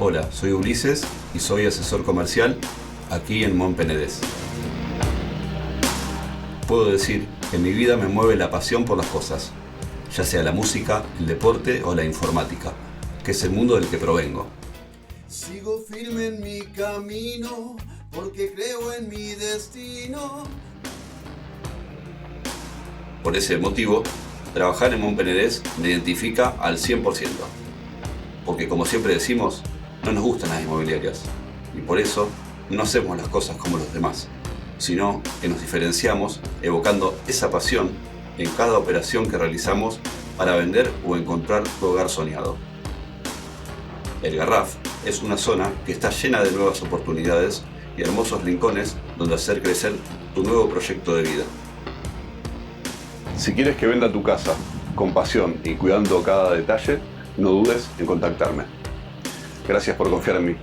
Hola, soy Ulises y soy asesor comercial aquí en Mont Penedès. Puedo decir que en mi vida me mueve la pasión por las cosas, ya sea la música, el deporte o la informática, que es el mundo del que provengo. Sigo firme en mi camino porque creo en mi destino. Por ese motivo, trabajar en Mont Penedès me identifica al 100%. Porque como siempre decimos, no nos gustan las inmobiliarias. Y por eso no hacemos las cosas como los demás, sino que nos diferenciamos evocando esa pasión en cada operación que realizamos para vender o encontrar tu hogar soñado. El Garraf es una zona que está llena de nuevas oportunidades y hermosos rincones donde hacer crecer tu nuevo proyecto de vida. Si quieres que venda tu casa con pasión y cuidando cada detalle, no dudes en contactarme. Gracias por confiar en mí.